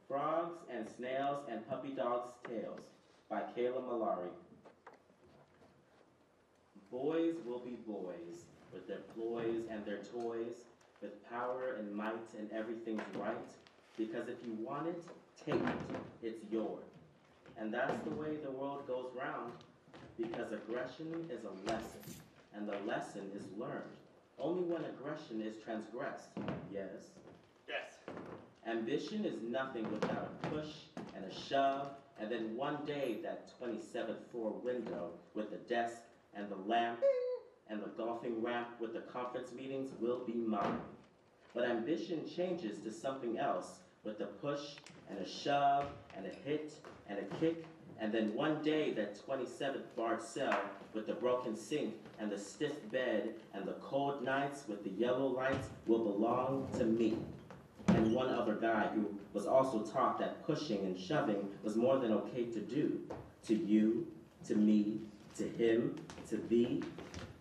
Frogs and Snails and Puppy Dogs' Tales by Kayla Mallari. Boys will be boys, with their ploys and their toys, with power and might and everything's right, because if you want it, take it, it's yours. And that's the way the world goes round, because aggression is a lesson, and the lesson is learned. Only when aggression is transgressed, yes? Yes. Ambition is nothing without a push and a shove, and then one day that 27th floor window with the desk and the lamp and the golfing ramp with the conference meetings will be mine. But ambition changes to something else with a push and a shove and a hit and a kick, and then one day that 27th barred cell with the broken sink and the stiff bed and the cold nights with the yellow lights will belong to me. And one other guy who was also taught that pushing and shoving was more than okay to do. To you, to me, to him, to thee.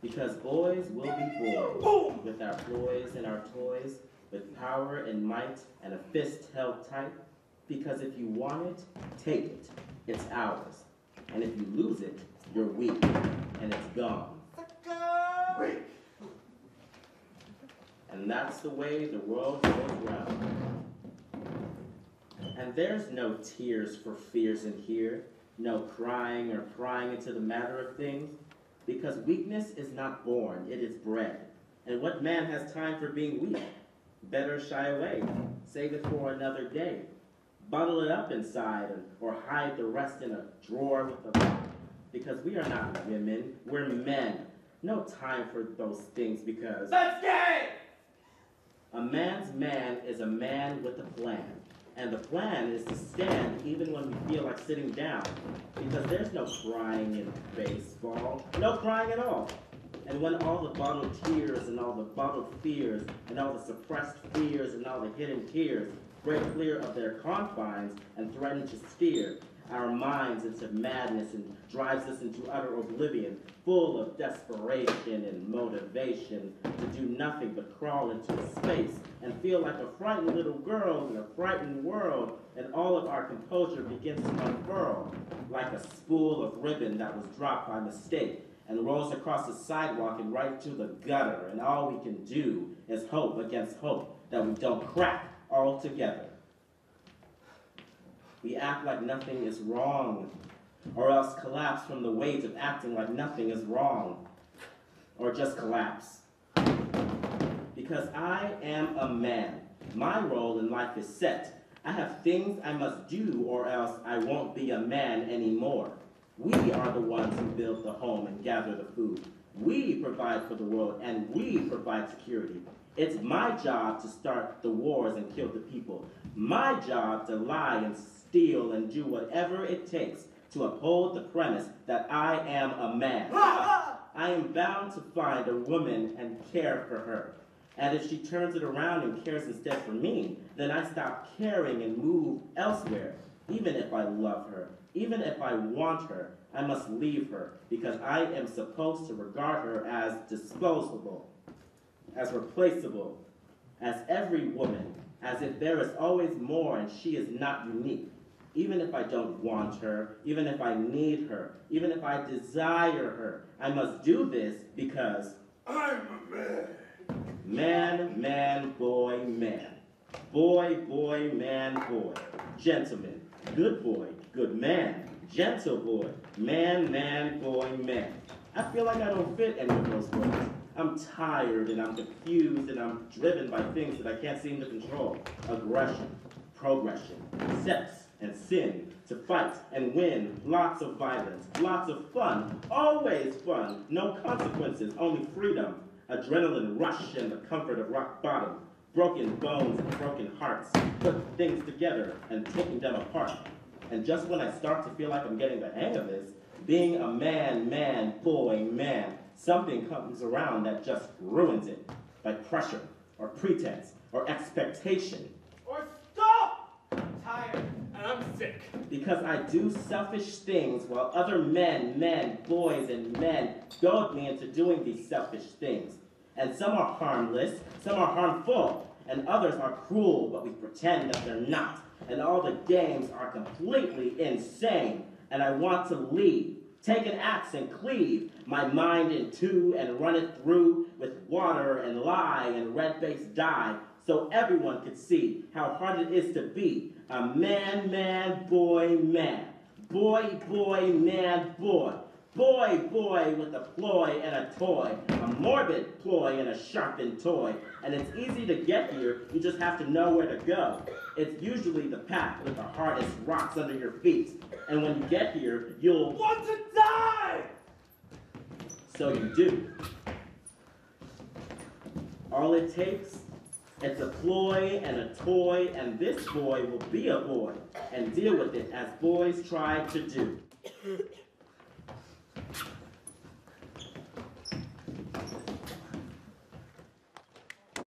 Because boys will be boys, with our ploys and our toys, with power and might and a fist held tight. Because if you want it, take it. It's ours. And if you lose it, you're weak, and it's gone. Weak. And that's the way the world goes round. And there's no tears for fears in here, no crying or prying into the matter of things, because weakness is not born, it is bred. And what man has time for being weak? Better shy away, save it for another day. Bottle it up inside or hide the rest in a drawer with a lock. Because we are not women, we're men. No time for those things because... That's gay! A man's man is a man with a plan. And the plan is to stand even when we feel like sitting down. Because there's no crying in baseball. No crying at all. And when all the bottled tears and all the bottled fears and all the suppressed fears and all the hidden tears break clear of their confines and threaten to steer our minds into madness and drives us into utter oblivion, full of desperation and motivation to do nothing but crawl into space and feel like a frightened little girl in a frightened world, and all of our composure begins to unfurl like a spool of ribbon that was dropped by mistake and rolls across the sidewalk and right to the gutter, and all we can do is hope against hope that we don't crack altogether. We act like nothing is wrong, or else collapse from the weight of acting like nothing is wrong, or just collapse. Because I am a man. My role in life is set. I have things I must do, or else I won't be a man anymore. We are the ones who build the home and gather the food. We provide for the world, and we provide security. It's my job to start the wars and kill the people. My job to lie and steal and do whatever it takes to uphold the premise that I am a man. I am bound to find a woman and care for her. And if she turns it around and cares instead for me, then I stop caring and move elsewhere. Even if I love her, even if I want her, I must leave her because I am supposed to regard her as disposable, as replaceable, as every woman, as if there is always more and she is not unique. Even if I don't want her, even if I need her, even if I desire her, I must do this because I'm a man. Man, man, boy, man. Boy, boy, man, boy. Gentleman, good boy, good man. Gentle boy, man, man, boy, man. I feel like I don't fit any of those words. I'm tired and I'm confused and I'm driven by things that I can't seem to control. Aggression, progression, sex and sin, to fight and win, lots of violence, lots of fun, always fun, no consequences, only freedom, adrenaline rush and the comfort of rock bottom, broken bones and broken hearts, put things together and taking them apart. And just when I start to feel like I'm getting the hang of this, being a man, man, boy, man, something comes around that just ruins it, like pressure, or pretense, or expectation. Or stop! I'm tired and I'm sick. Because I do selfish things while other men, boys, and men goad me into doing these selfish things. And some are harmless, some are harmful, and others are cruel, but we pretend that they're not. and all the games are completely insane, and I want to leave. Take an axe and cleave my mind in two and run it through with water and lye and red-faced dye, so everyone could see how hard it is to be a man, man, boy, man. Boy, boy, man, boy. Boy, boy, with a ploy and a toy. A morbid ploy and a sharpened toy. And it's easy to get here, you just have to know where to go. It's usually the path with the hardest rocks under your feet. And when you get here, you'll Want to die! So you do. All it takes, it's a ploy and a toy, and this boy will be a boy and deal with it as boys try to do.